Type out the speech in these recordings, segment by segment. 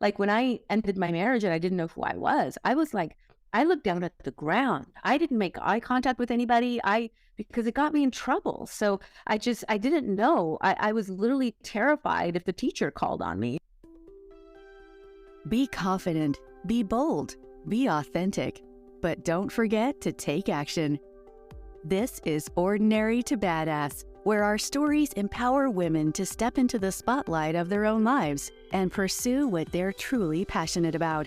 Like when I ended my marriage and I didn't know who I was like, I looked down at the ground. I didn't make eye contact with anybody. Because it got me in trouble. So I didn't know. I was literally terrified if the teacher called on me. Be confident, be bold, be authentic, but don't forget to take action. This is Ordinary to Badass, where our stories empower women to step into the spotlight of their own lives and pursue what they're truly passionate about.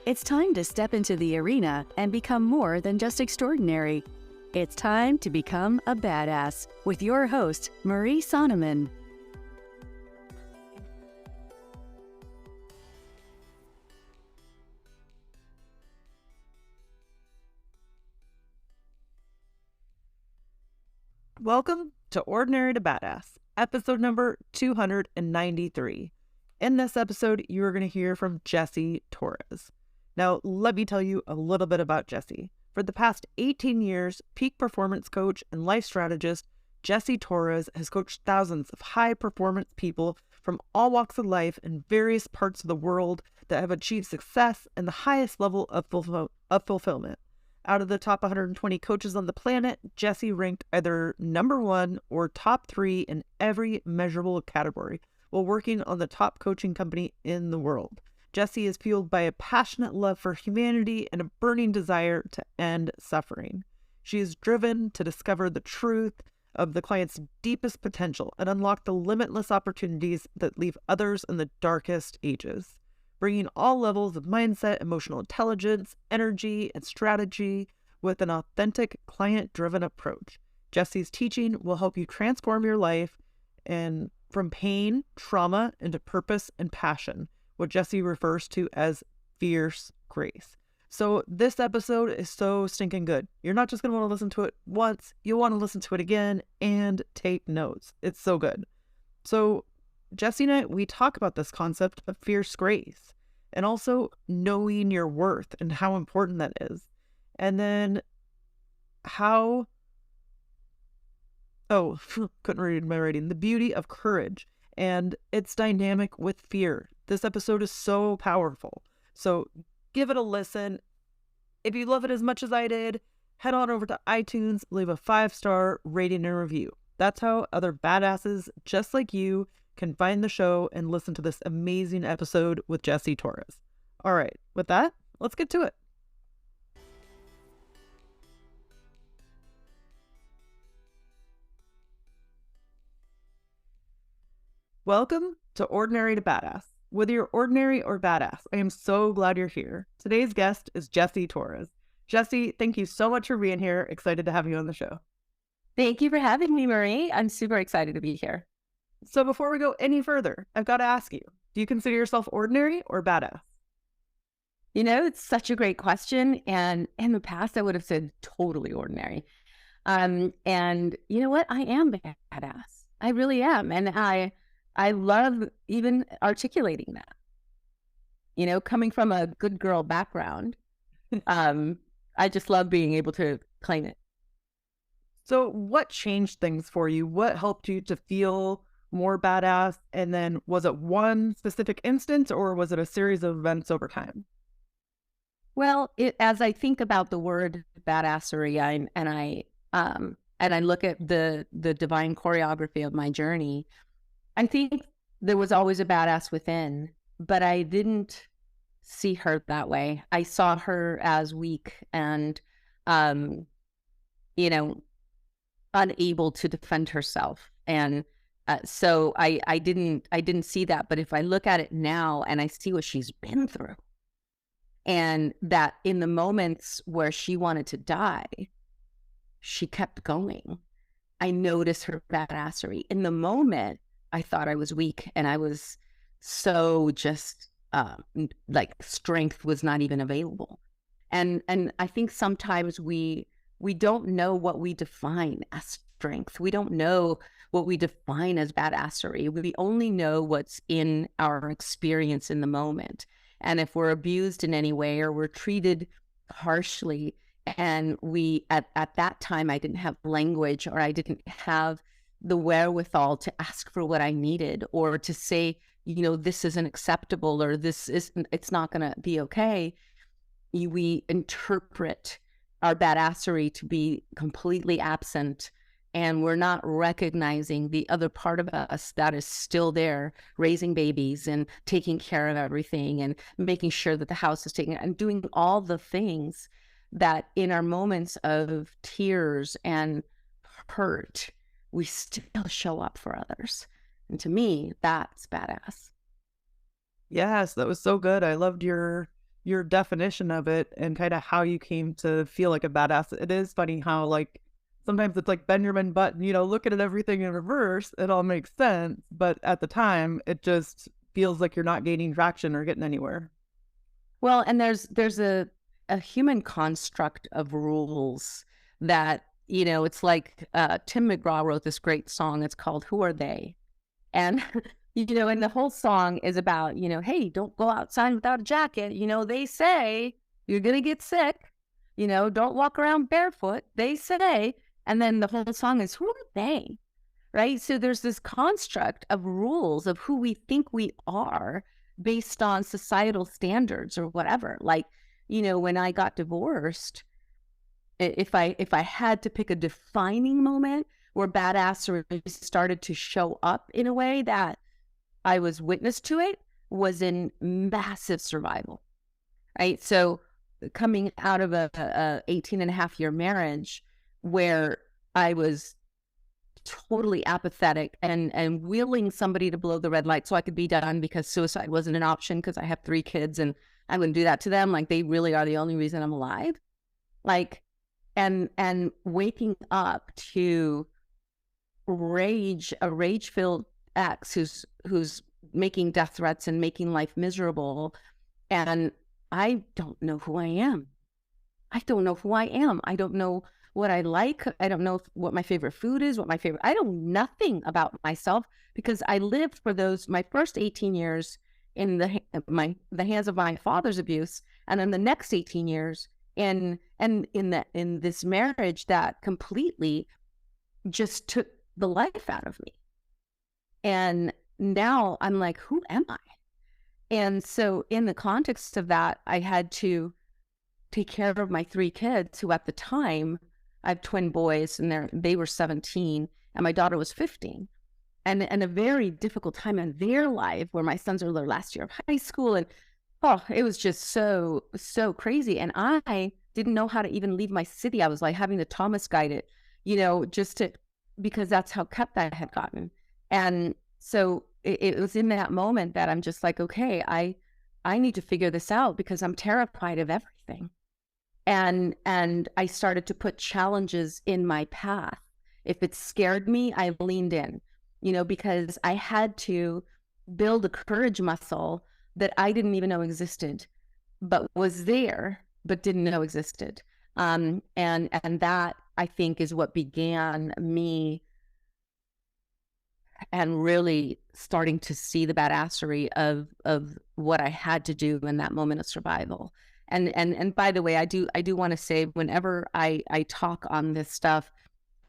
It's time to step into the arena and become more than just extraordinary. It's time to become a badass with your host, Marie Sonneman. Welcome to Ordinary to Badass, episode number 293. In this episode, you are going to hear from Jessie Torres. Now, let me tell you a little bit about Jessie. For the past 18 years, peak performance coach and life strategist, Jessie Torres has coached thousands of high-performance people from all walks of life in various parts of the world that have achieved success and the highest level of fulfillment. Out of the top 120 coaches on the planet, Jessie ranked either number 1 or top 3 in every measurable category while working on the top coaching company in the world. Jessie is fueled by a passionate love for humanity and a burning desire to end suffering. She is driven to discover the truth of the client's deepest potential and unlock the limitless opportunities that leave others in the darkest ages. Bringing all levels of mindset, emotional intelligence, energy, and strategy with an authentic, client-driven approach. Jessie's teaching will help you transform your life and from pain, trauma, into purpose and passion, what Jessie refers to as fierce grace. So this episode is so stinking good. You're not just going to want to listen to it once, you'll want to listen to it again and take notes. It's so good. So Jessie and I, we talk about this concept of fierce grace and also knowing your worth and how important that is. And then couldn't read my writing, the beauty of courage and its dynamic with fear. This episode is so powerful. So give it a listen. If you love it as much as I did, head on over to iTunes, leave a 5-star rating and review. That's how other badasses just like you can find the show and listen to this amazing episode with Jessie Torres. All right, with that, let's get to it. Welcome to Ordinary to Badass. Whether you're ordinary or badass, I am so glad you're here. Today's guest is Jessie Torres. Jessie, thank you so much for being here. Excited to have you on the show. Thank you for having me, Marie. I'm super excited to be here. So before we go any further, I've got to ask you, do you consider yourself ordinary or badass? You know, it's such a great question. And in the past, I would have said totally ordinary. And you know what? I am badass. I really am. And I love even articulating that. You know, coming from a good girl background, I just love being able to claim it. So what changed things for you? What helped you to feel more badass? And then was it one specific instance or was it a series of events over time? Well, as I think about the word badassery, and I look at the divine choreography of my journey, I think there was always a badass within, but I didn't see her that way. I saw her as weak and, unable to defend herself. And so I didn't see that. But if I look at it now and I see what she's been through, and that in the moments where she wanted to die, she kept going. I noticed her badassery. In the moment, I thought I was weak and I was so just like strength was not even available. And I think sometimes we don't know what we define as strength. We don't know what we define as badassery. We only know what's in our experience in the moment. And if we're abused in any way or we're treated harshly, and at that time, I didn't have language or I didn't have the wherewithal to ask for what I needed or to say this isn't acceptable, or it's not going to be okay. We interpret our badassery to be completely absent, and we're not recognizing the other part of us that is still there, raising babies and taking care of everything and making sure that the house is taken, and doing all the things that in our moments of tears and hurt, we still show up for others. And to me, that's badass. Yes, that was so good. I loved your definition of it and kind of how you came to feel like a badass. It is funny how like sometimes it's like Benjamin Button, looking at everything in reverse, it all makes sense, but at the time it just feels like you're not gaining traction or getting anywhere. Well, and there's a human construct of rules that, it's like Tim McGraw wrote this great song. It's called "Who Are They?" And and the whole song is about, hey, don't go outside without a jacket. They say you're gonna get sick. Don't walk around barefoot. They say, and then the whole song is, who are they? Right? So there's this construct of rules of who we think we are based on societal standards or whatever. Like, when I got divorced, if I had to pick a defining moment where badassery started to show up in a way that I was witness to, it was in massive survival, right? So coming out of a 18 and a half year marriage where I was totally apathetic and willing somebody to blow the red light so I could be done, because suicide wasn't an option because I have 3 kids and I wouldn't do that to them. Like, they really are the only reason I'm alive. Like, and waking up to a rage-filled ex who's making death threats and making life miserable. And I don't know who I am. I don't know who I am. I don't know what I like. I don't know what my favorite food is, I know nothing about myself, because I lived for my first 18 years in the hands of my father's abuse. And then the next 18 years in this marriage that completely just took the life out of me. And now I'm like, who am I? And so in the context of that, I had to take care of my 3 kids, who at the time, I have twin boys, and they were 17 and my daughter was 15. And a very difficult time in their life, where my sons are their last year of high school. And it was just so crazy. And I didn't know how to even leave my city. I was like having to Thomas guide it, because that's how kept I had gotten. And so it was in that moment that I'm just like, okay, I need to figure this out, because I'm terrified of everything. And I started to put challenges in my path. If it scared me, I leaned in, because I had to build a courage muscle that I didn't even know existed, but was there, but didn't know existed. And that, I think, is what began me and really starting to see the badassery of what I had to do in that moment of survival. And by the way, I do want to say, whenever I talk on this stuff,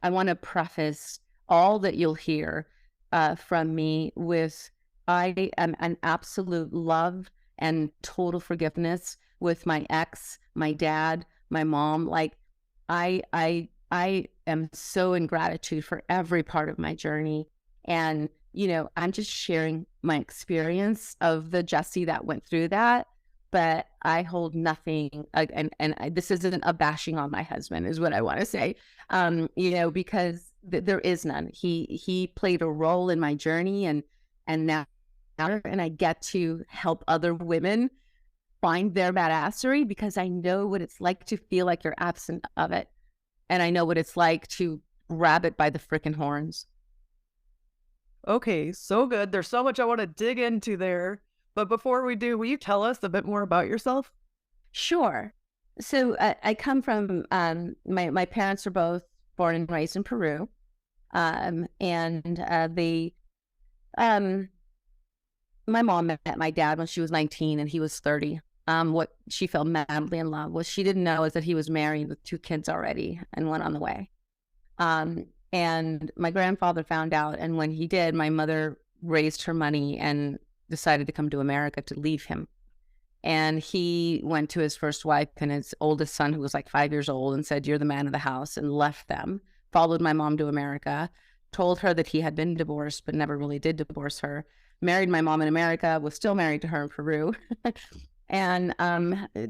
I want to preface all that you'll hear from me with, I am an absolute love and total forgiveness with my ex, my dad, my mom. Like, I am so in gratitude for every part of my journey. And, I'm just sharing my experience of the Jessie that went through that. But I hold nothing, this isn't a bashing on my husband, is what I want to say, because there is none. He played a role in my journey, and now I get to help other women find their badassery, because I know what it's like to feel like you're absent of it, and I know what it's like to grab it by the frickin' horns. Okay, so good. There's so much I want to dig into there. But before we do, will you tell us a bit more about yourself? Sure. So I come from, my parents are both born and raised in Peru. And my mom met my dad when she was 19 and he was 30. What she fell madly in love with, she didn't know, is that he was married with 2 kids already and one on the way. And my grandfather found out. And when he did, my mother raised her money and decided to come to America to leave him. And he went to his first wife and his oldest son, who was like 5 years old, and said, "You're the man of the house," and left them, followed my mom to America, told her that he had been divorced, but never really did divorce her, married my mom in America, was still married to her in Peru, and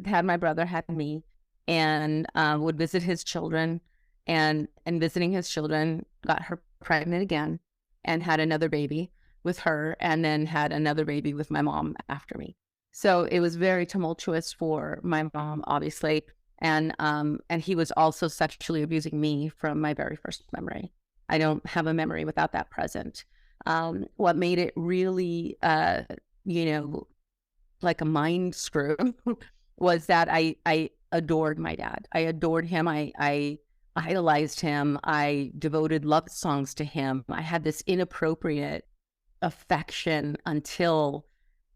had my brother, had me, and would visit his children, and visiting his children, got her pregnant again and had another baby with her, and then had another baby with my mom after me. So it was very tumultuous for my mom, obviously. And he was also sexually abusing me from my very first memory. I don't have a memory without that present. What made it really, like a mind screw was that I adored my dad. I adored him. I idolized him. I devoted love songs to him. I had this inappropriate affection until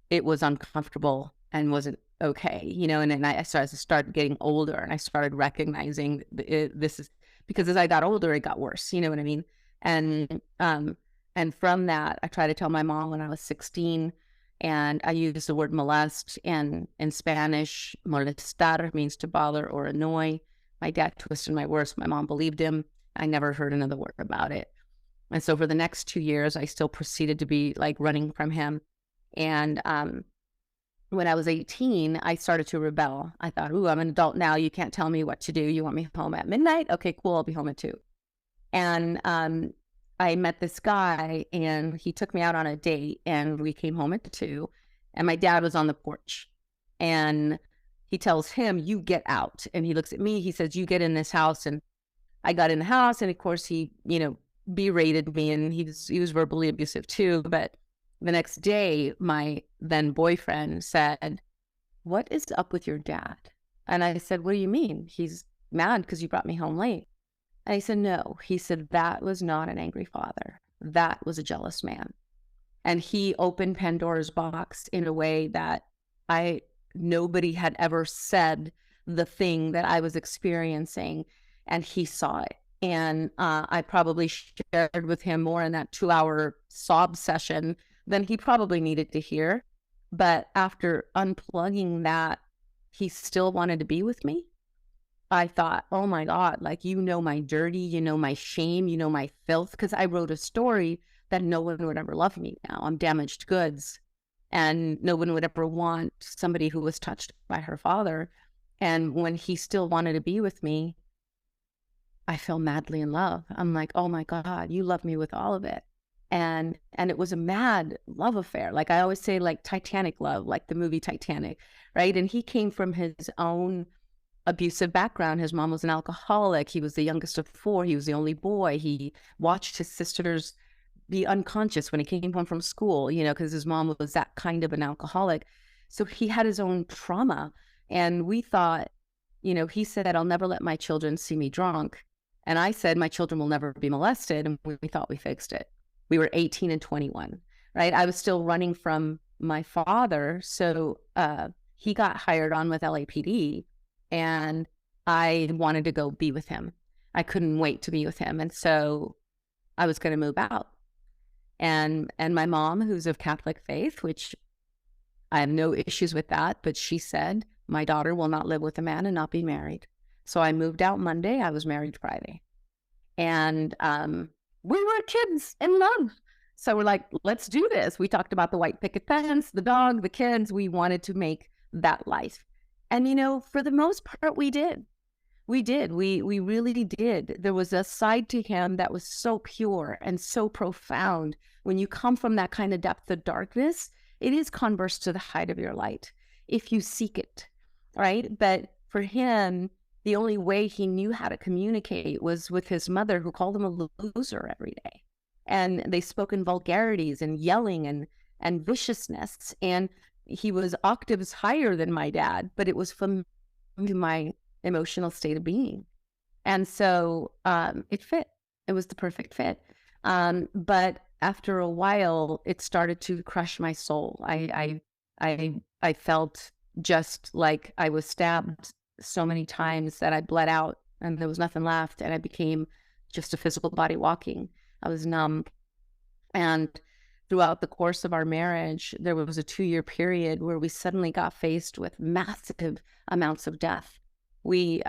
it was uncomfortable and wasn't okay, and then I started getting older, and I started recognizing this is because as I got older, it got worse. You know what I mean? And from that, I tried to tell my mom when I was 16, and I used the word molest, and in Spanish, molestar means to bother or annoy. My dad twisted my words. My mom believed him. I never heard another word about it. And so for the next 2 years, I still proceeded to be like running from him. And when I was 18, I started to rebel. I thought, ooh, I'm an adult now. You can't tell me what to do. You want me home at midnight? Okay, cool. I'll be home at 2. And I met this guy, and he took me out on a date, and we came home at 2. And my dad was on the porch. And he tells him, "You get out." And he looks at me. He says, "You get in this house." And I got in the house. And of course, he, berated me, and he was verbally abusive too. But the next day, my then boyfriend said, "What is up with your dad?" And I said, "What do you mean? He's mad because you brought me home late." And he said, "No." He said, "That was not an angry father. That was a jealous man." And he opened Pandora's box in a way that nobody had ever said the thing that I was experiencing, and he saw it. And I probably shared with him more in that 2-hour sob session than he probably needed to hear. But after unplugging that, he still wanted to be with me. I thought, oh my God, like, my dirty, my shame, my filth, because I wrote a story that no one would ever love me now. I'm damaged goods, and no one would ever want somebody who was touched by her father. And when he still wanted to be with me, I fell madly in love. I'm like, oh my God, you love me with all of it. And it was a mad love affair. Like I always say, like Titanic love, like the movie Titanic, right? And he came from his own abusive background. His mom was an alcoholic. He was the youngest of 4. He was the only boy. He watched his sisters be unconscious when he came home from school, because his mom was that kind of an alcoholic. So he had his own trauma. And we thought, he said, "I'll never let my children see me drunk." And I said, "My children will never be molested." And we thought we fixed it. We were 18 and 21, right? I was still running from my father. So he got hired on with LAPD, and I wanted to go be with him. I couldn't wait to be with him. And so I was going to move out. And my mom, who's of Catholic faith, which I have no issues with that, but she said, "My daughter will not live with a man and not be married." So I moved out Monday. I was married Friday. And we were kids in love. So we're like, let's do this. We talked about the white picket fence, the dog, the kids. We wanted to make that life. And, for the most part, we did. We did. We really did. There was a side to him that was so pure and so profound. When you come from that kind of depth of darkness, it is converse to the height of your light if you seek it, right? But for him, the only way he knew how to communicate was with his mother, who called him a loser every day. And they spoke in vulgarities and yelling and viciousness. And he was octaves higher than my dad, but it was from my emotional state of being. And so it fit. It was the perfect fit. But after a while, it started to crush my soul. I felt just like I was stabbed so many times that I bled out and there was nothing left, and I became just a physical body walking. I was numb. And throughout the course of our marriage, there was a 2-year period where we suddenly got faced with massive amounts of death. We,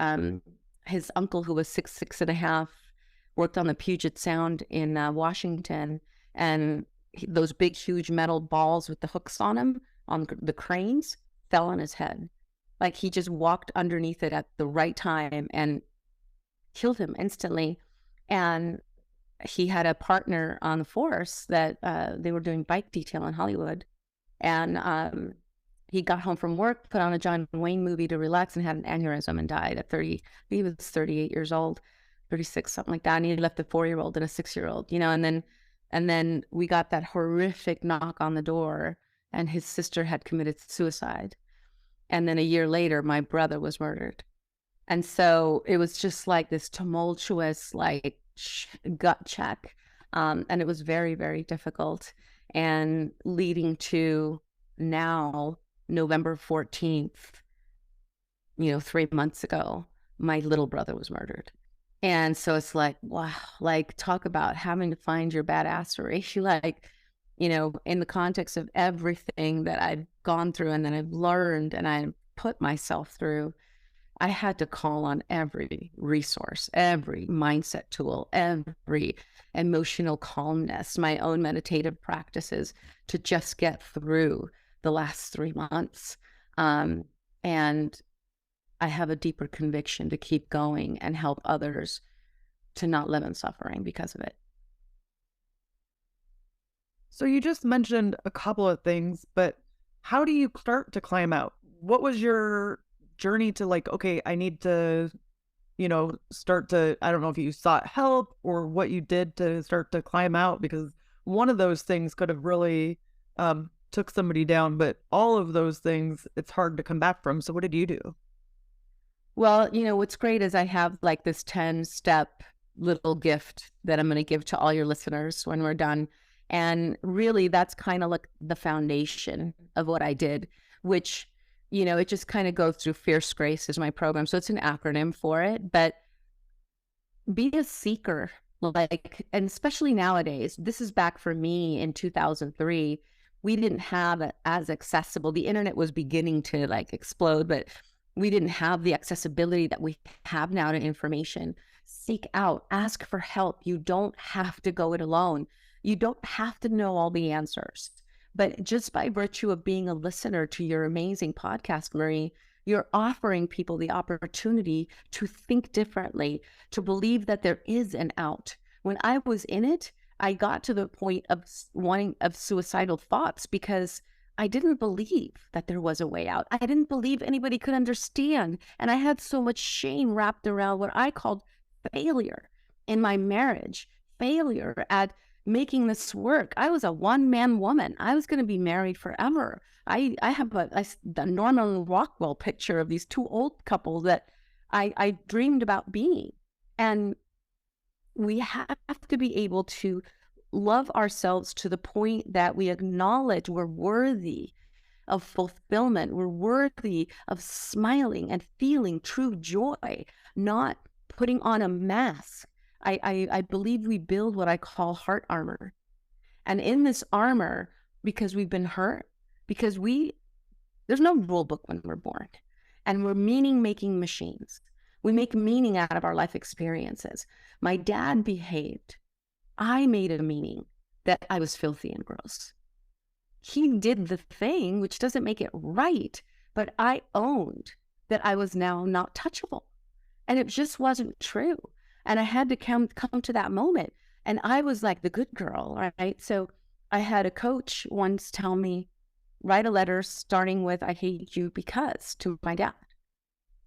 his uncle, who was 6'6.5", worked on the Puget Sound in Washington, and those big, huge metal balls with the hooks on them, on the cranes, fell on his head. Like, he just walked underneath it at the right time and killed him instantly. And he had a partner on the force that they were doing bike detail in Hollywood. And he got home from work, put on a John Wayne movie to relax, and had an aneurysm and died at 30. He was 38 years old, 36, something like that. And he left a 4-year-old and a 6-year-old, and then we got that horrific knock on the door, and his sister had committed suicide. And then a year later, my brother was murdered. And so it was just like this tumultuous, like, gut check. And it was very, very difficult. And leading to now, November 14th, 3 months ago, my little brother was murdered. And so it's like, wow, like, talk about having to find your badassery, like, in the context of everything that I've gone through and that I've learned and I've put myself through. I had to call on every resource, every mindset tool, every emotional calmness, my own meditative practices to just get through the last 3 months. And I have a deeper conviction to keep going and help others to not live in suffering because of it. So you just mentioned a couple of things, but how do you start to climb out? What was your journey to, like, okay, I need to, start to, I don't know if you sought help or what you did to start to climb out, because one of those things could have really took somebody down, but all of those things, it's hard to come back from. So what did you do? Well, what's great is I have like this 10-step little gift that I'm going to give to all your listeners when we're done. And really, that's kind of like the foundation of what I did, which, it just kind of goes through Fierce Grace is my program. So it's an acronym for it, but be a seeker, like, and especially nowadays, this is back for me in 2003. We didn't have it as accessible. The internet was beginning to like explode, but we didn't have the accessibility that we have now to information. Seek out, ask for help. You don't have to go it alone. You don't have to know all the answers. But just by virtue of being a listener to your amazing podcast, Marie, you're offering people the opportunity to think differently, to believe that there is an out. When I was in it, I got to the point of suicidal thoughts because I didn't believe that there was a way out. I didn't believe anybody could understand. And I had so much shame wrapped around what I called failure in my marriage, failure at making this work. I was a one-man woman. I was going to be married forever. I have the Norman Rockwell picture of these two old couples that I dreamed about being. And we have to be able to love ourselves to the point that we acknowledge we're worthy of fulfillment. We're worthy of smiling and feeling true joy, not putting on a mask. I believe we build what I call heart armor. And in this armor, because we've been hurt, because there's no rule book when we're born, and we're meaning-making machines. We make meaning out of our life experiences. My dad behaved. I made a meaning that I was filthy and gross. He did the thing, which doesn't make it right, but I owned that I was now not touchable. And it just wasn't true. And I had to come to that moment. And I was like the good girl, right? So I had a coach once tell me, write a letter starting with, I hate you because, to my dad.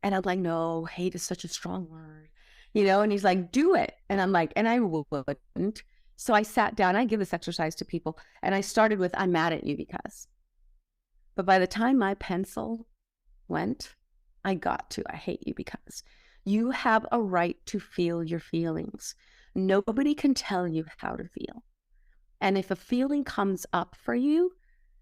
And I'm like, no, hate is such a strong word, and he's like, do it. And I'm like, and I wouldn't. So I sat down, I give this exercise to people, and I started with, I'm mad at you because. But by the time my pencil went, I got to, I hate you because. You have a right to feel your feelings. Nobody can tell you how to feel. And if a feeling comes up for you,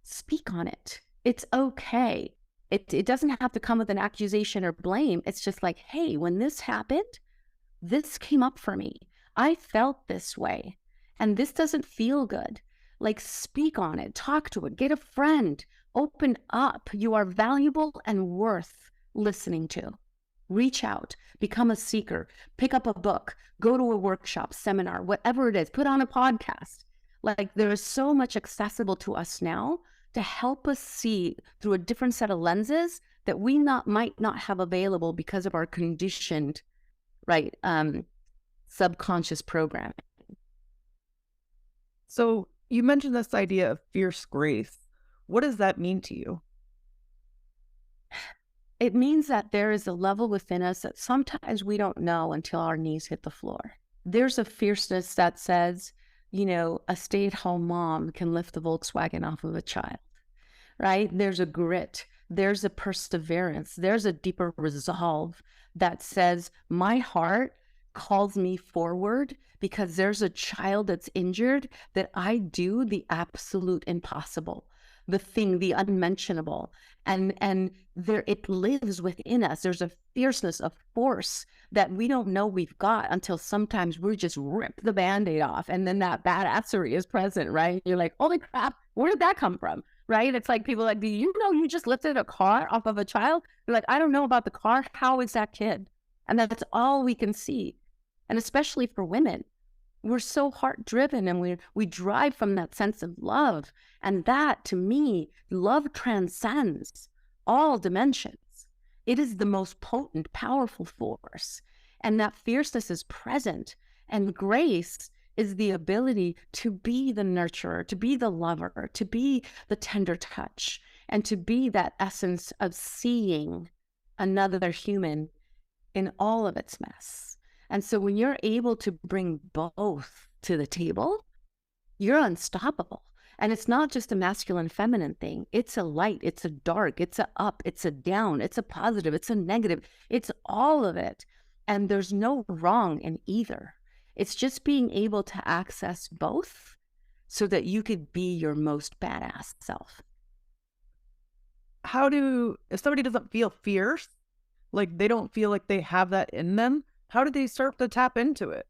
speak on it. It's okay. It doesn't have to come with an accusation or blame. It's just like, hey, when this happened, this came up for me. I felt this way, and this doesn't feel good. Like, speak on it, talk to it, get a friend, open up. You are valuable and worth listening to. Reach out, become a seeker, pick up a book, go to a workshop, seminar, whatever it is, put on a podcast. Like, there is so much accessible to us now to help us see through a different set of lenses that we might not have available because of our conditioned, right, subconscious programming. So you mentioned this idea of fierce grace. What does that mean to you? It means that there is a level within us that sometimes we don't know until our knees hit the floor. There's a fierceness that says, a stay-at-home mom can lift the Volkswagen off of a child, right? There's a grit. There's a perseverance. There's a deeper resolve that says, my heart calls me forward because there's a child that's injured, that I do the absolute impossible, the thing, the unmentionable. And there, it lives within us. There's a fierceness, a force that we don't know we've got until sometimes we just rip the Band-Aid off. And then that badassery is present, right? You're like, holy crap, where did that come from? Right? It's like people are like, do you know you just lifted a car off of a child? You're like, I don't know about the car. How is that kid? And that's all we can see. And especially for women, we're so heart driven, and we drive from that sense of love. And that, to me, love transcends all dimensions. It is the most potent, powerful force. And that fierceness is present. And grace is the ability to be the nurturer, to be the lover, to be the tender touch, and to be that essence of seeing another human in all of its mess. And so when you're able to bring both to the table, you're unstoppable. And it's not just a masculine feminine thing. It's a light, it's a dark, it's a up, it's a down, it's a positive, it's a negative. It's all of it. And there's no wrong in either. It's just being able to access both so that you could be your most badass self. If somebody doesn't feel fierce, like they don't feel like they have that in them, how do they start to tap into it?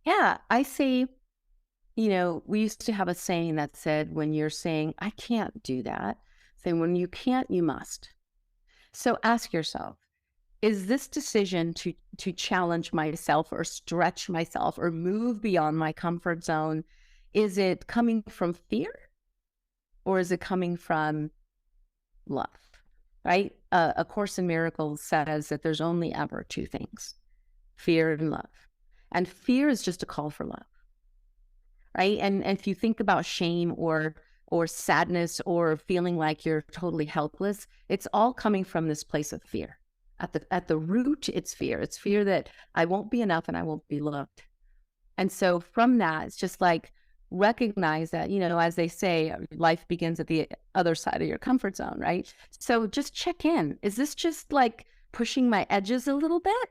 Yeah, I say, we used to have a saying that said, when you're saying, I can't do that, say, when you can't, you must. So ask yourself, is this decision to challenge myself or stretch myself or move beyond my comfort zone, is it coming from fear or is it coming from love? Right? A Course in Miracles says that there's only ever two things, fear and love. And fear is just a call for love, right? And if you think about shame or sadness or feeling like you're totally helpless, it's all coming from this place of fear. At the root, it's fear. It's fear that I won't be enough and I won't be loved. And so from that, it's just like, recognize that, as they say, life begins at the other side of your comfort zone, right? So just check in. Is this just like pushing my edges a little bit?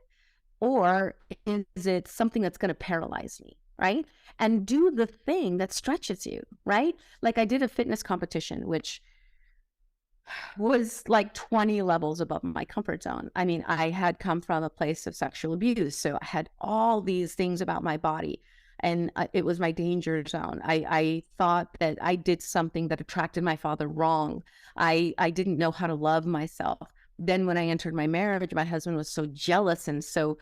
Or is it something that's going to paralyze me, right? And do the thing that stretches you, right? Like I did a fitness competition, which was like 20 levels above my comfort zone. I mean, I had come from a place of sexual abuse. So I had all these things about my body. And it was my danger zone. I thought that I did something that attracted my father wrong. I didn't know how to love myself. Then when I entered my marriage, my husband was so jealous and so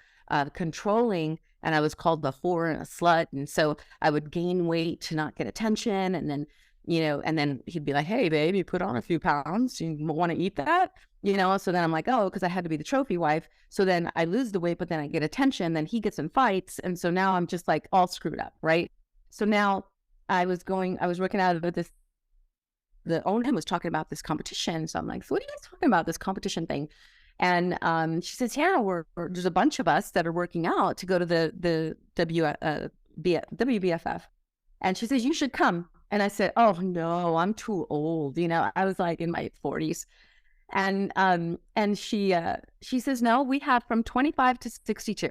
controlling, and I was called the whore and a slut. And so I would gain weight to not get attention. And then, and then he'd be like, hey, babe, you put on a few pounds. You want to eat that? So then I'm like, oh, because I had to be the trophy wife. So then I lose the weight, but then I get attention. Then he gets in fights. And so now I'm just like all screwed up, right? So now I was working out of this, the owner was talking about this competition. So I'm like, so what are you guys talking about, this competition thing? And she says, yeah, there's a bunch of us that are working out to go to the WBFF. And she says, you should come. And I said, oh, no, I'm too old. I was like in my 40s. And she says, no, we have from 25 to 62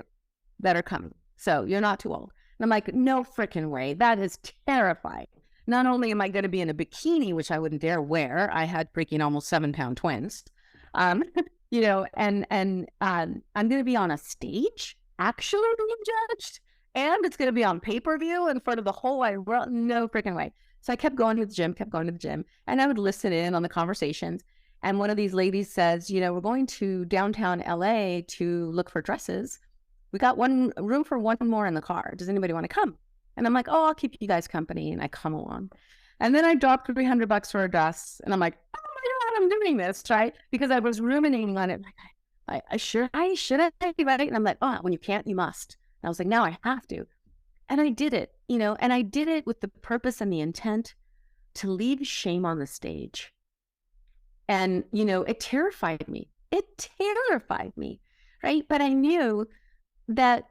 that are coming. So you're not too old. And I'm like, no freaking way. That is terrifying. Not only am I going to be in a bikini, which I wouldn't dare wear, I had freaking almost 7-pound twins, and I'm going to be on a stage actually being judged. and it's going to be on pay-per-view in front of the whole wide world. No freaking way. So I kept going to the gym, and I would listen in on the conversations. And one of these ladies says, we're going to downtown LA to look for dresses. We got one room for one more in the car. Does anybody want to come? And I'm like, oh, I'll keep you guys company. And I come along. And then I dropped $300 for a dress. And I'm like, oh my God, I'm doing this, right? Because I was ruminating on it. Like, I should, right? And I'm like, oh, when you can't, you must. And I was like, now I have to. And I did it, and I did it with the purpose and the intent to leave shame on the stage. And, it terrified me. Right? But I knew that,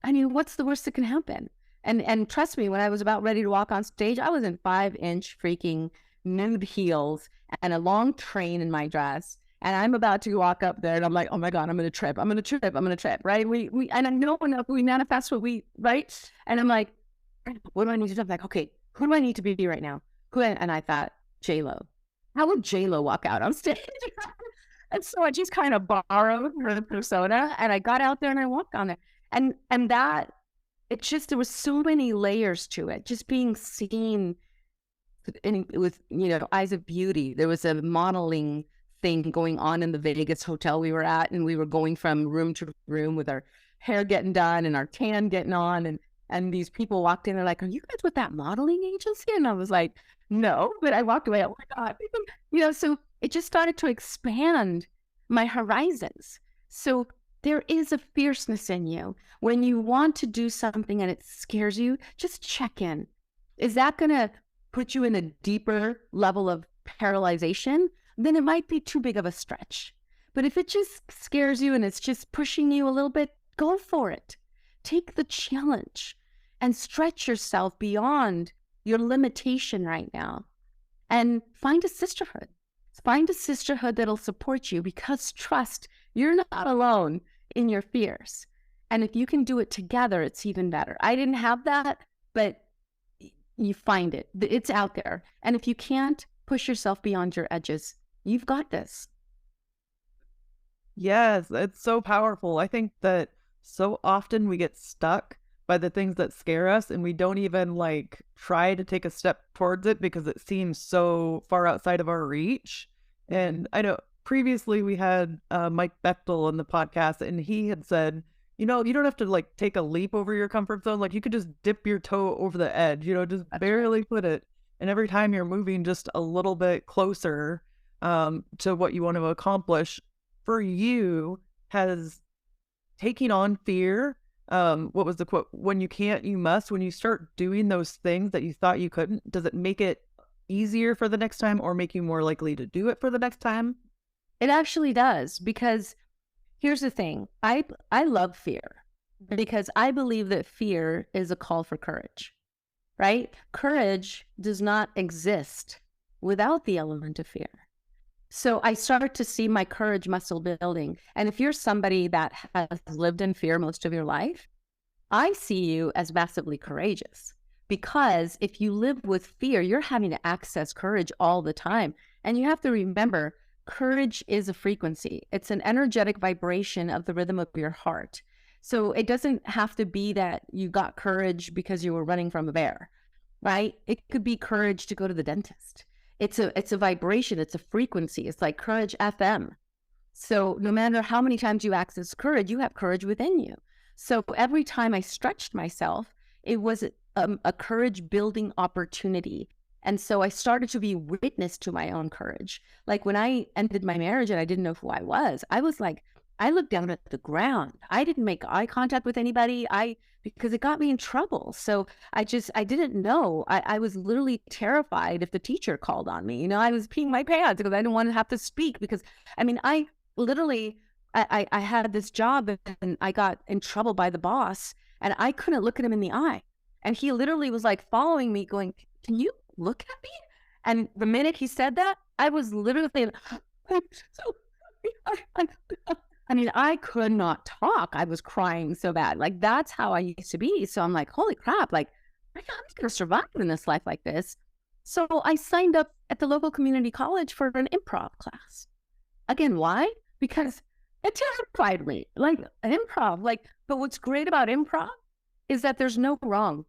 what's the worst that can happen? And trust me, when I was about ready to walk on stage, I was in 5-inch freaking nude heels and a long train in my dress. And I'm about to walk up there and I'm like, oh my God, I'm going to trip, right? And I know enough, we manifest what we, right? And I'm like, what do I need to do? I'm like, okay, who do I need to be right now? And I thought, J-Lo. How would J-Lo walk out on stage? And so I just kind of borrowed her persona and I got out there and I walked on there. And that, there was so many layers to it, just being seen with, eyes of beauty. There was a modeling thing going on in the Vegas hotel we were at, and we were going from room to room with our hair getting done and our tan getting on. And these people walked in, they're like, are you guys with that modeling agency? And I was like, no, but I walked away. Oh my God. So it just started to expand my horizons. So there is a fierceness in you. When you want to do something and it scares you, just check in. Is that going to put you in a deeper level of paralyzation? Then it might be too big of a stretch. But if it just scares you and it's just pushing you a little bit, go for it. Take the challenge and stretch yourself beyond your limitation right now. And find a sisterhood. Find a sisterhood that'll support you, because trust, you're not alone in your fears. And if you can do it together, it's even better. I didn't have that, but you find it. It's out there. And if you can't push yourself beyond your edges, you've got this. Yes, it's so powerful. I think that so often we get stuck by the things that scare us and we don't even try to take a step towards it because it seems so far outside of our reach. And I know previously we had Mike Bechtel on the podcast, and he had said, you don't have to take a leap over your comfort zone. You could just dip your toe over the edge, just barely put it. And every time you're moving just a little bit closer to what you want to accomplish, for you, has taking on fear. What was the quote? When you can't, you must. When you start doing those things that you thought you couldn't, does it make it easier for the next time or make you more likely to do it for the next time? It actually does, because here's the thing. I love fear because I believe that fear is a call for courage, right? Courage does not exist without the element of fear. So I started to see my courage muscle building. And if you're somebody that has lived in fear most of your life, I see you as massively courageous, because if you live with fear, you're having to access courage all the time. And you have to remember, courage is a frequency. It's an energetic vibration of the rhythm of your heart. So it doesn't have to be that you got courage because you were running from a bear, right? It could be courage to go to the dentist. It's a vibration. It's a frequency. It's like courage FM. So no matter how many times you access courage, you have courage within you. So every time I stretched myself, it was a courage building opportunity. And so I started to be witness to my own courage. Like when I ended my marriage and I didn't know who I was like, I looked down at the ground. I didn't make eye contact with anybody because it got me in trouble. So I didn't know. I was literally terrified if the teacher called on me. I was peeing my pants because I didn't want to have to speak, because I literally, I had this job and I got in trouble by the boss and I couldn't look at him in the eye. And he literally was following me going, can you look at me? And the minute he said that, I was literally I could not talk. I was crying so bad. That's how I used to be. So I'm like, holy crap, I'm going to survive in this life like this. So I signed up at the local community college for an improv class. Again, why? Because it terrified me. Improv. But what's great about improv is that there's no wrong,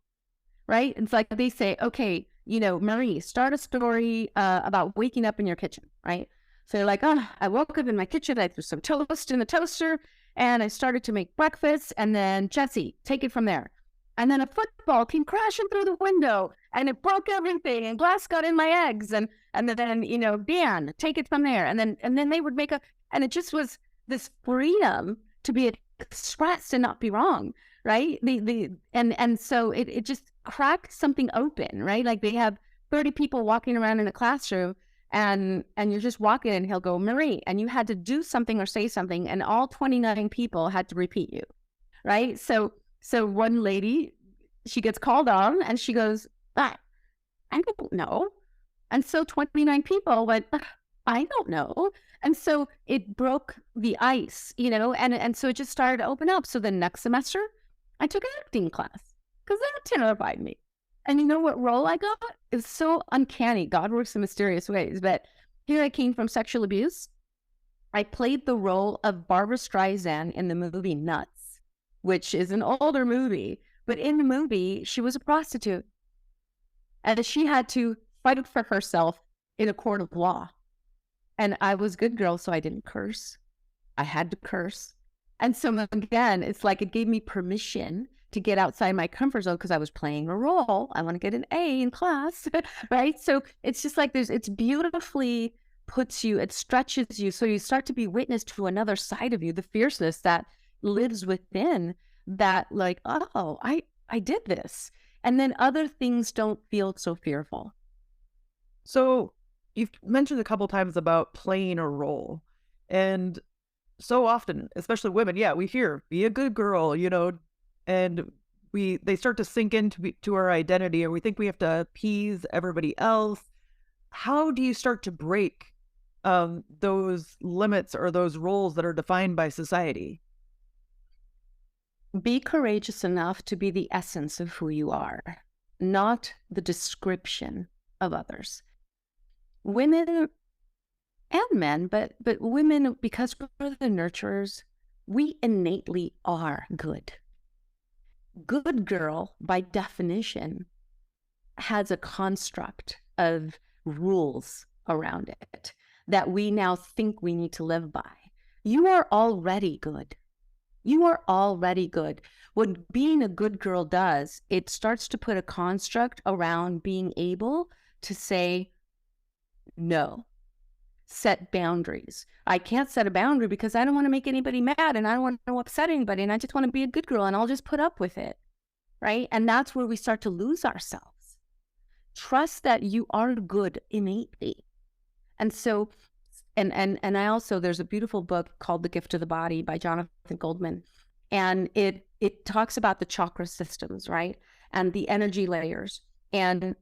right? It's like they say, okay, Marie, start a story about waking up in your kitchen, right? So you're like, oh, I woke up in my kitchen, I threw some toast in the toaster, and I started to make breakfast, and then Jessie, take it from there. And then a football came crashing through the window, and it broke everything, and glass got in my eggs, and then Dan, take it from there, and then they would and it just was this freedom to be expressed and not be wrong, right? And so it just cracked something open, right? Like they have 30 people walking around in a classroom, and you're just walking, and he'll go, Marie, and you had to do something or say something, and all 29 people had to repeat you, right? So one lady, she gets called on, and she goes, I don't know. And so 29 people went, I don't know. And so it broke the ice, and so it just started to open up. So the next semester, I took an acting class because that terrified me. And you know what role I got? It was so uncanny. God works in mysterious ways. But here I came from sexual abuse. I played the role of Barbara Streisand in the movie Nuts, which is an older movie. But in the movie, she was a prostitute. And she had to fight for herself in a court of law. And I was a good girl, so I didn't curse. I had to curse. And so again, it's like it gave me permission to get outside my comfort zone because I was playing a role. I want to get an A in class, right? So it's just like it's beautifully puts you, it stretches you. So you start to be witness to another side of you, the fierceness that lives within that, like, oh, I did this. And then other things don't feel so fearful. So you've mentioned a couple times about playing a role. And so often, especially women, we hear, be a good girl, and they start to sink into our identity, and we think we have to appease everybody else. How do you start to break those limits or those roles that are defined by society? Be courageous enough to be the essence of who you are, not the description of others. Women and men, but women, because we're the nurturers, we innately are good. Good girl, by definition, has a construct of rules around it that we now think we need to live by. You are already good. You are already good. What being a good girl does, it starts to put a construct around being able to say no, set boundaries. I can't set a boundary because I don't want to make anybody mad, and I don't want to upset anybody, and I just want to be a good girl, and I'll just put up with it, right? And that's where we start to lose ourselves. Trust that you are good innately. And so, and I also, there's a beautiful book called The Gift of the Body by Jonathan Goldman. And it talks about the chakra systems, right? And the energy layers. And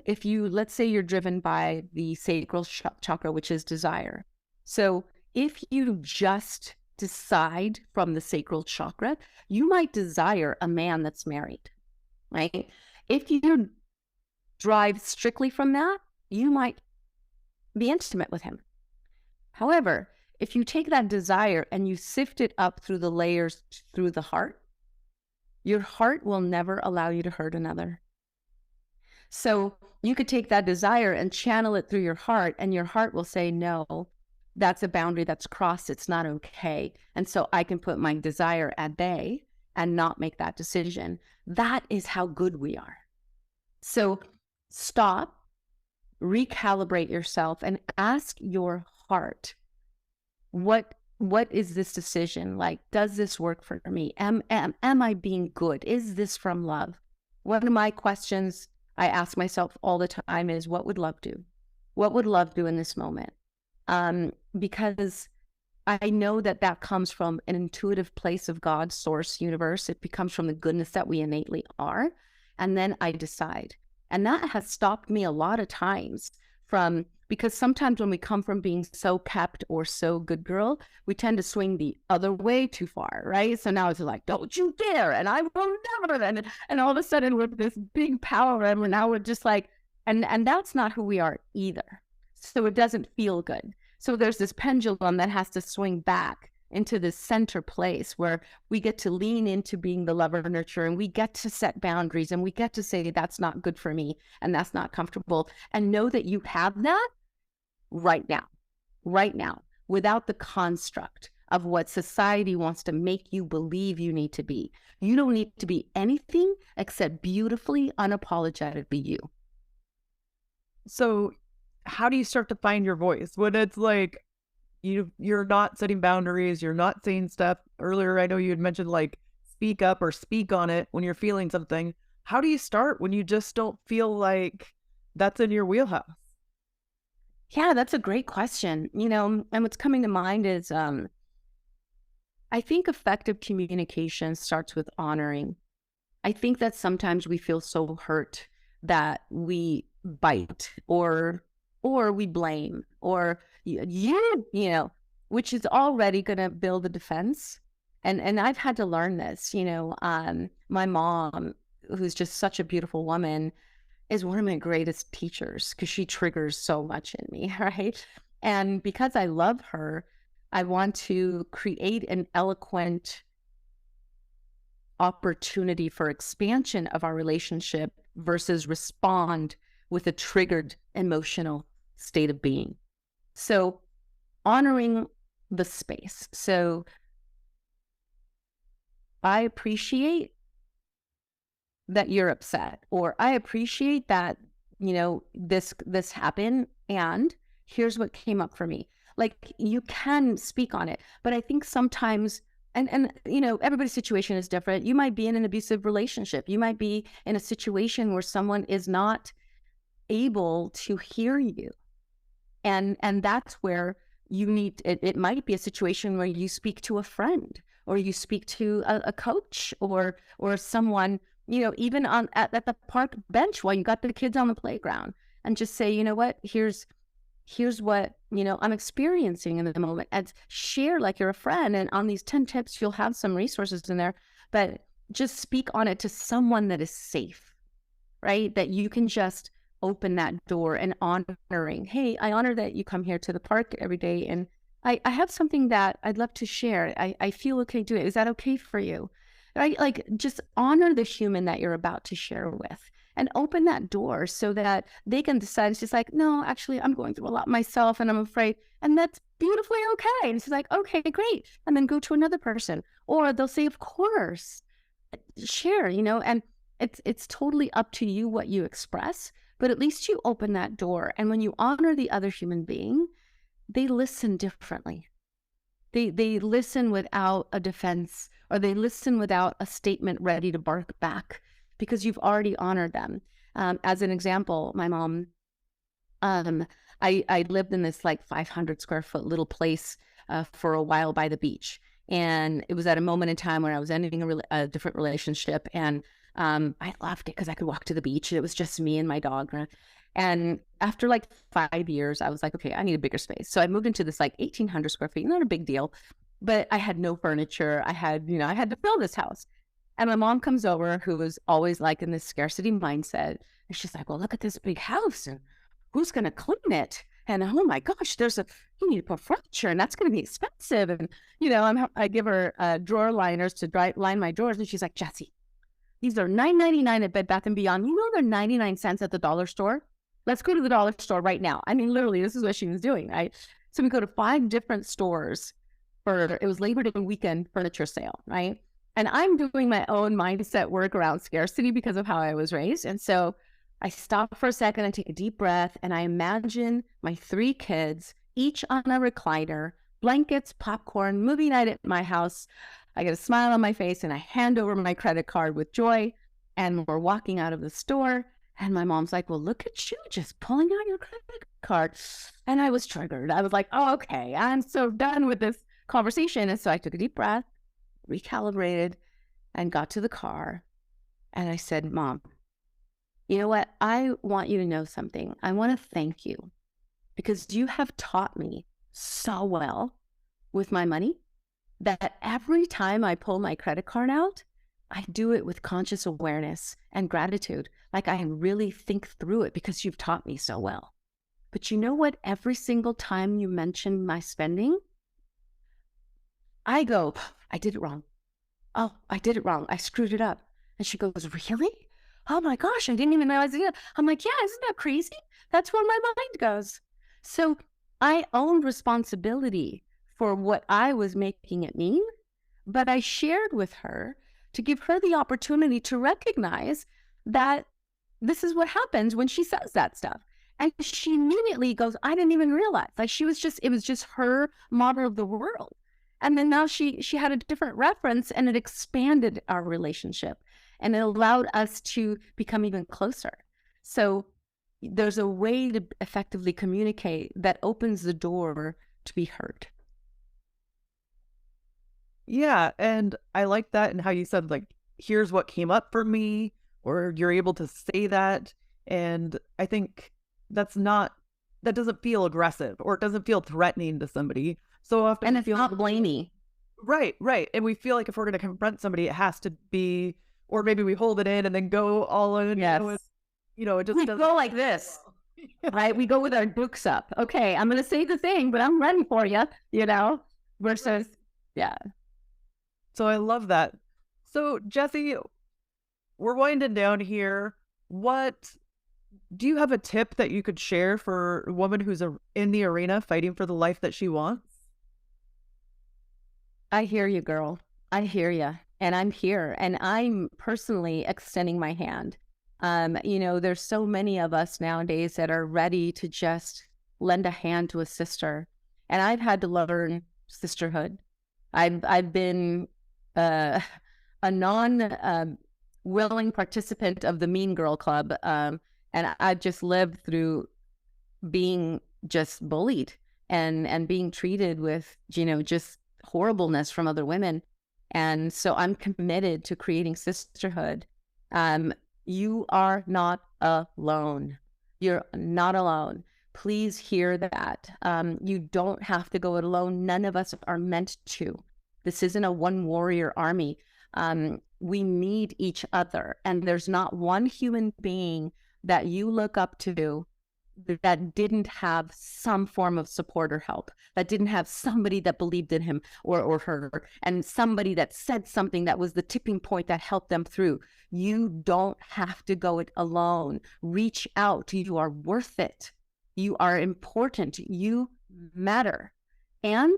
if you, let's say you're driven by the sacral chakra, which is desire. So if you just decide from the sacral chakra, you might desire a man that's married, right? If you drive strictly from that, you might be intimate with him. However, if you take that desire and you sift it up through the layers through the heart, your heart will never allow you to hurt another. So you could take that desire and channel it through your heart, and your heart will say, no, that's a boundary that's crossed. It's not okay. And so I can put my desire at bay and not make that decision. That is how good we are. So stop, recalibrate yourself, and ask your heart, what is this decision like? Does this work for me? Am I being good? Is this from love? One of my questions I ask myself all the time is, what would love do? What would love do in this moment? Because I know that comes from an intuitive place of God, source, universe. It comes from the goodness that we innately are. And then I decide. And that has stopped me a lot of times because sometimes when we come from being so kept or so good girl, we tend to swing the other way too far, right? So now it's like, don't you dare, and I will never, and all of a sudden we're this big power, and now we're just like, and that's not who we are either. So it doesn't feel good. So there's this pendulum that has to swing back into this center place where we get to lean into being the lover nurturer, and we get to set boundaries, and we get to say that's not good for me and that's not comfortable, and know that you have that right now, without the construct of what society wants to make you believe you need to be. You don't need to be anything except beautifully, unapologetically you. So how do you start to find your voice when it's like you're not setting boundaries, you're not saying stuff? Earlier, I know you had mentioned like speak up or speak on it when you're feeling something. How do you start when you just don't feel like that's in your wheelhouse? Yeah, that's a great question. And what's coming to mind is I think effective communication starts with honoring. I think that sometimes we feel so hurt that we bite or we blame or which is already going to build a defense. And I've had to learn this. My mom, who's just such a beautiful woman, is one of my greatest teachers because she triggers so much in me, right? And because I love her, I want to create an eloquent opportunity for expansion of our relationship versus respond with a triggered emotional state of being. So honoring the space. So I appreciate that you're upset, or I appreciate that, this happened, and here's what came up for me. Like, you can speak on it, but I think sometimes, and everybody's situation is different. You might be in an abusive relationship. You might be in a situation where someone is not able to hear you. And that's where you need, it might be a situation where you speak to a friend, or you speak to a coach, or someone, even at the park bench while you got the kids on the playground, and just say, what, here's what, I'm experiencing in the moment, and share like you're a friend. And on these 10 tips, you'll have some resources in there, but just speak on it to someone that is safe, right? That you can just open that door and honoring, hey, I honor that you come here to the park every day, and I have something that I'd love to share. I feel okay doing it. Is that okay for you? Right? Like, just honor the human that you're about to share with, and open that door so that they can decide. It's just like, no, actually, I'm going through a lot myself and I'm afraid. And that's beautifully okay. And she's like, okay, great. And then go to another person. Or they'll say, of course, share, and it's totally up to you what you express, but at least you open that door. And when you honor the other human being, they listen differently. They listen without a defense, or they listen without a statement ready to bark back, because you've already honored them. As an example, my mom, I lived in this like 500 square foot little place for a while by the beach. And it was at a moment in time where I was ending a different relationship. And I loved it because I could walk to the beach. It was just me and my dog. And after like 5 years, I was like, okay, I need a bigger space. So I moved into this like 1,800 square feet, not a big deal, but I had no furniture. I had to fill this house. And my mom comes over, who was always like in this scarcity mindset. And she's like, well, look at this big house, and who's going to clean it? And oh my gosh, you need to put furniture, and that's going to be expensive. And, I give her drawer liners to line my drawers. And she's like, Jessie, these are $9.99 at Bed Bath & Beyond. They're 99 cents at the dollar store. Let's go to the dollar store right now. I mean, literally, this is what she was doing, right? So we go to 5 different stores it was Labor Day weekend furniture sale, right? And I'm doing my own mindset work around scarcity because of how I was raised. And so I stop for a second, I take a deep breath, and I imagine my 3 kids, each on a recliner, blankets, popcorn, movie night at my house. I get a smile on my face, and I hand over my credit card with joy, and we're walking out of the store. And my mom's like, well, look at you just pulling out your credit card. And I was triggered. I was like, oh, okay, I'm so done with this conversation. And so I took a deep breath, recalibrated, and got to the car. And I said, Mom, you know what? I want you to know something. I want to thank you because you have taught me so well with my money that every time I pull my credit card out, I do it with conscious awareness and gratitude. Like, I really think through it because you've taught me so well. But you know what? Every single time you mention my spending, I go, I did it wrong. Oh, I did it wrong. I screwed it up. And she goes, really? Oh my gosh, I didn't even realize it. I'm like, yeah, isn't that crazy? That's where my mind goes. So I owned responsibility for what I was making it mean, but I shared with her to give her the opportunity to recognize that this is what happens when she says that stuff. And she immediately goes, I didn't even realize. Like it was just her model of the world. And then now she had a different reference, and it expanded our relationship, and it allowed us to become even closer. So there's a way to effectively communicate that opens the door to be heard. Yeah. And I like that. And how you said, like, here's what came up for me, or you're able to say that. And I think that doesn't feel aggressive, or it doesn't feel threatening to somebody. So often, and it's not blamey. Right. And we feel like if we're going to confront somebody, it has to be, or maybe we hold it in and then go all in. Yes. It just doesn't go like this, right? We go with our books up. Okay, I'm going to say the thing, but I'm ready for you, versus, yeah. So I love that. So Jessie, we're winding down here. Do you have a tip that you could share for a woman who's in the arena fighting for the life that she wants? I hear you, girl. I hear you. And I'm here. And I'm personally extending my hand. There's so many of us nowadays that are ready to just lend a hand to a sister. And I've had to learn sisterhood. I've been a non-willing participant of the Mean Girl Club. And I've just lived through being just bullied and being treated with, just horribleness from other women. And so I'm committed to creating sisterhood. You are not alone. You're not alone. Please hear that. You don't have to go it alone. None of us are meant to. This isn't a one warrior army. We need each other. And there's not one human being that you look up to that didn't have some form of support or help, that didn't have somebody that believed in him or her, and somebody that said something that was the tipping point that helped them through. You don't have to go it alone. Reach out. You are worth it. You are important. You matter. And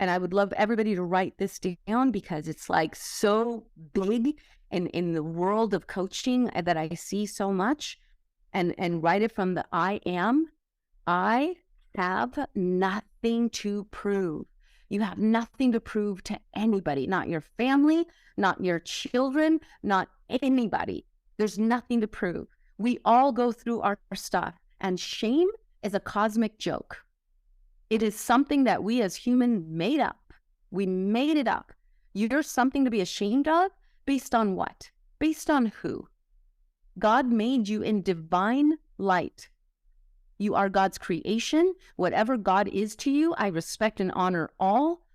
I would love everybody to write this down, because it's like so big in the world of coaching that I see so much. And write it from the I have nothing to prove. You have nothing to prove to anybody, not your family, not your children, not anybody. There's nothing to prove. We all go through our stuff, and shame is a cosmic joke. It is something that we as humans made up. We made it up. You're something to be ashamed of based on what? Based on who? God made you in divine light. You are God's creation. Whatever God is to you, I respect and honor all.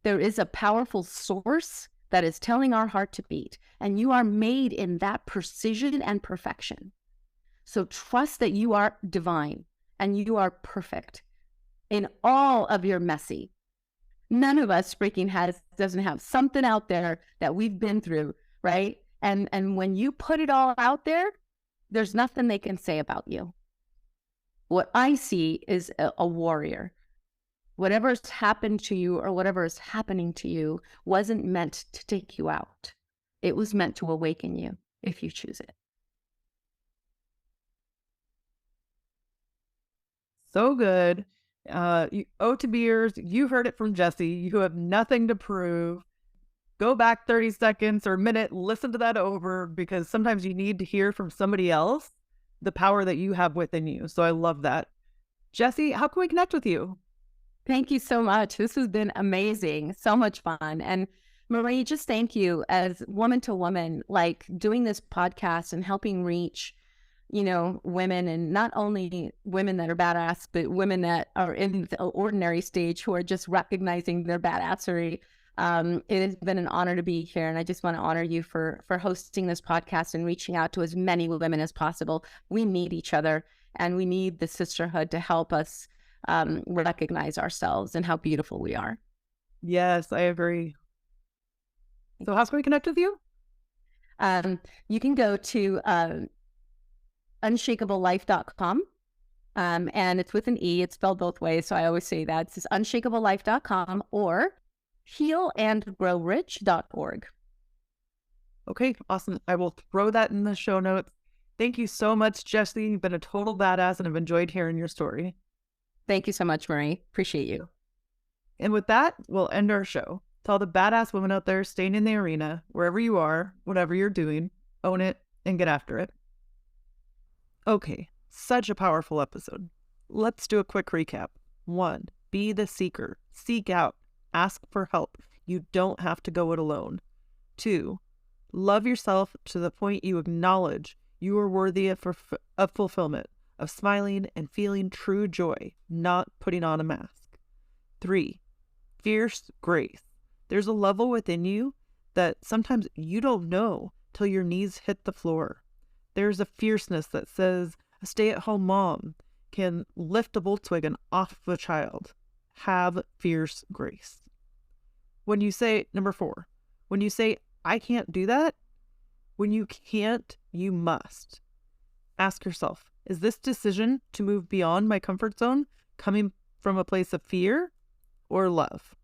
There is a powerful source that is telling our heart to beat, and you are made in that precision and perfection. So trust that you are divine and you are perfect in all of your messy. None of us doesn't have something out there that we've been through, right? And when you put it all out there, there's nothing they can say about you. What I see is a warrior. Whatever has happened to you or whatever is happening to you wasn't meant to take you out. It was meant to awaken you if you choose it. So good. To beers, you heard it from Jessie. You have nothing to prove. Go back 30 seconds or a minute, listen to that over, because sometimes you need to hear from somebody else the power that you have within you. So I love that. Jessie, how can we connect with you? Thank you so much. This has been amazing. So much fun. And Marie, just thank you as woman to woman, like doing this podcast and helping reach, women, and not only women that are badass, but women that are in the ordinary stage who are just recognizing their badassery. It has been an honor to be here, and I just want to honor you for hosting this podcast and reaching out to as many women as possible. We need each other, and we need the sisterhood to help us recognize ourselves and how beautiful we are. Yes, I agree. So how can we connect with you? You can go to unshakablelife.com. And it's with an E. It's spelled both ways, so I always say that. It's unshakablelife.com or healandgrowrich.org. Okay, awesome. I will throw that in the show notes. Thank you so much, Jessie. You've been a total badass and I've enjoyed hearing your story. Thank you so much, Marie. Appreciate you. And with that, we'll end our show. To all the badass women out there staying in the arena, wherever you are, whatever you're doing, own it and get after it. Okay, such a powerful episode. Let's do a quick recap. 1, be the seeker. Seek out. Ask for help. You don't have to go it alone. 2, love yourself to the point you acknowledge you are worthy of fulfillment, of smiling and feeling true joy, not putting on a mask. 3, fierce grace. There's a level within you that sometimes you don't know till your knees hit the floor. There's a fierceness that says a stay-at-home mom can lift a Volkswagen off of a child. Have fierce grace. When you say, number 4, when you say, I can't do that, when you can't, you must. Ask yourself, is this decision to move beyond my comfort zone coming from a place of fear or love?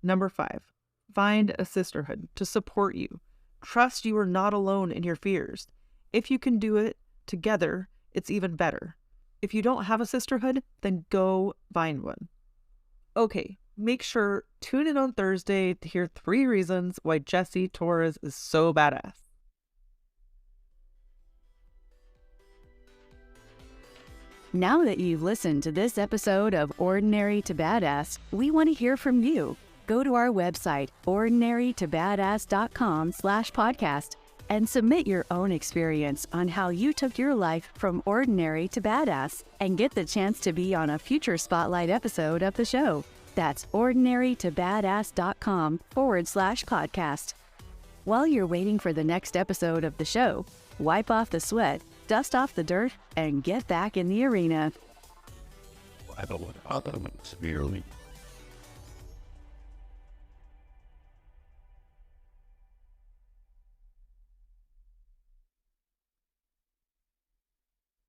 Number 5, find a sisterhood to support you. Trust you are not alone in your fears. If you can do it together, it's even better. If you don't have a sisterhood, then go find one. Okay, make sure tune in on Thursday to hear 3 reasons why Jessie Torres is so badass. Now that you've listened to this episode of Ordinary to Badass, we want to hear from you. Go to our website, ordinarytobadass.com/podcast, and submit your own experience on how you took your life from ordinary to badass and get the chance to be on a future spotlight episode of the show. That's ordinarytobadass.com/podcast. While you're waiting for the next episode of the show, wipe off the sweat, dust off the dirt, and get back in the arena. I don't want to severely.